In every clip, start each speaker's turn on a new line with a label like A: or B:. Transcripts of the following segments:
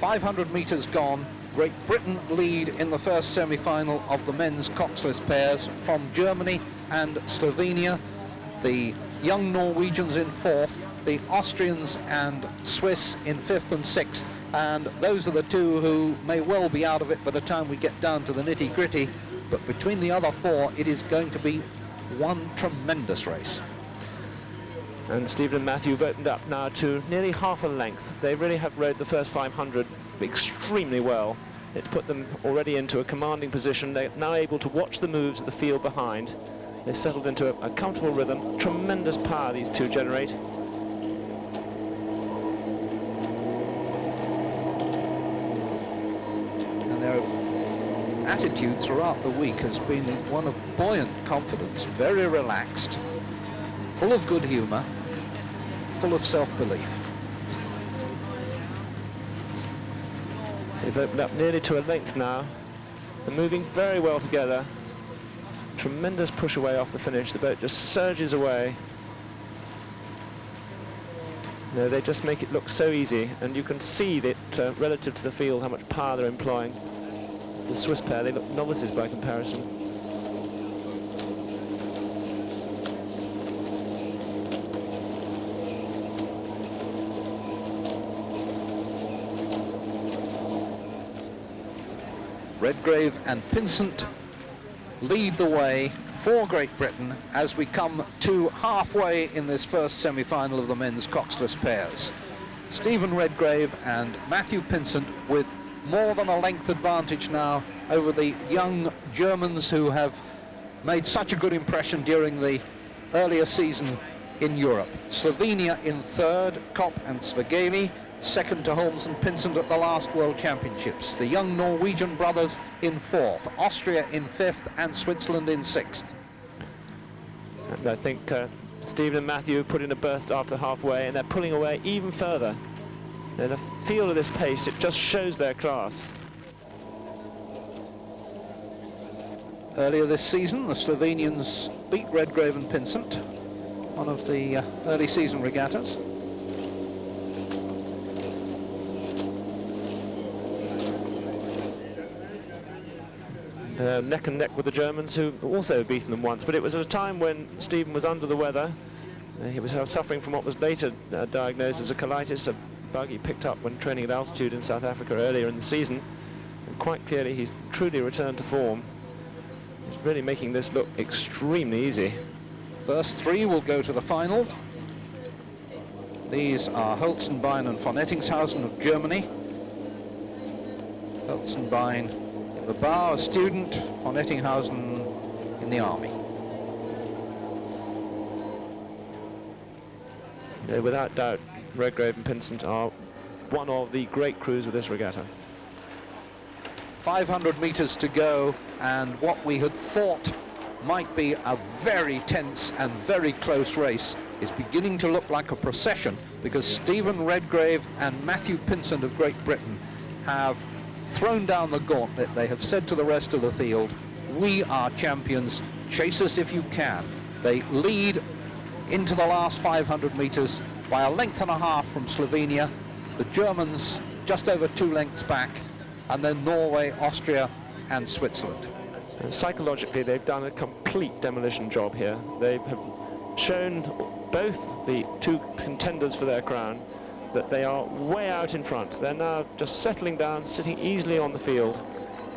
A: 500 metres gone. Great Britain lead in the first semi-final of the men's coxless pairs from Germany and Slovenia. The young Norwegians in fourth, the Austrians and Swiss in fifth and sixth, and those are the two who may well be out of it by the time we get down to the nitty-gritty. But between the other four, it is going to be one tremendous race.
B: And Stephen and Matthew have opened up now to nearly half a length. They really have rode the first 500 extremely well. It's put them already into a commanding position. They're now able to watch the moves of the field behind. They've settled into a comfortable rhythm. Tremendous power these two generate.
A: And their attitude throughout the week has been one of buoyant confidence, very relaxed, full of good humour, full of self-belief.
B: So they've opened up nearly to a length now. They're moving very well together. Tremendous push away off the finish. The boat just surges away. No, they just make it look so easy, and you can see that relative to the field how much power they're employing. The Swiss pair, they look novices by comparison.
A: Redgrave and Pinsent lead the way for Great Britain as we come to halfway in this first semi-final of the men's coxless pairs. Stephen Redgrave and Matthew Pinsent with more than a length advantage now over the young Germans who have made such a good impression during the earlier season in Europe. Slovenia in third, Kopp and Svigeli, second to Holmes and Pinsent at the last World Championships. The young Norwegian brothers in fourth, Austria in fifth, and Switzerland in sixth.
B: And I think Stephen and Matthew put in a burst after halfway, and they're pulling away even further. And the feel of this pace, it just shows their class.
A: Earlier this season, the Slovenians beat Redgrave and Pinsent, one of the early season regattas.
B: Neck and neck with the Germans, who also beaten them once, but it was at a time when Stephen was under the weather. He was suffering from what was later diagnosed as a colitis, a bug he picked up when training at altitude in South Africa earlier in the season. And quite clearly he's truly returned to form. He's really making this look extremely easy.
A: First three will go to the final. These are Holzenbein and von Ettingshausen of Germany. Holzenbein in the bow, a student, von Ettinghausen in the army.
B: Yeah, without doubt, Redgrave and Pinsent are one of the great crews of this regatta.
A: 500 metres to go, and what we had thought might be a very tense and very close race is beginning to look like a procession, because Stephen Redgrave and Matthew Pinsent of Great Britain have thrown down the gauntlet. They have said to the rest of the field, we are champions, chase us if you can. They lead into the last 500 metres by a length and a half from Slovenia, the Germans just over 2 lengths back, and then Norway, Austria and Switzerland.
B: And psychologically they've done a complete demolition job here. They have shown both the two contenders for their crown that they are way out in front. They're now just settling down, sitting easily on the field.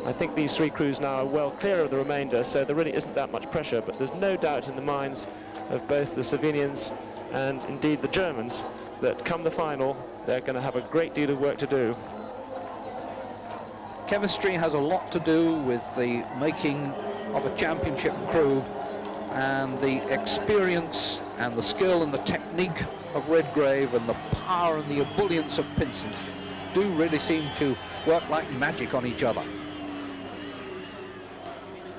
B: I think these three crews now are well clear of the remainder, so there really isn't that much pressure, but there's no doubt in the minds of both the Slovenians and indeed the Germans that come the final, they're going to have a great deal of work to do.
A: Chemistry has a lot to do with the making of a championship crew, and the experience and the skill and the technique of Redgrave and the power and the ebullience of Pinsent do really seem to work like magic on each other.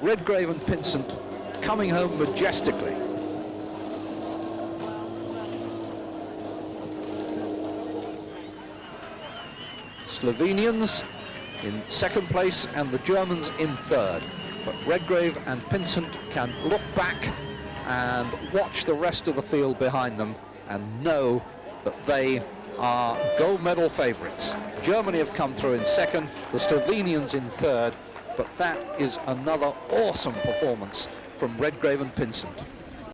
A: Redgrave and Pinsent coming home majestically. Slovenians in second place and the Germans in third. But Redgrave and Pinsent can look back and watch the rest of the field behind them and know that they are gold medal favourites. Germany have come through in second, the Slovenians in third, but that is another awesome performance from Redgrave and Pinsent.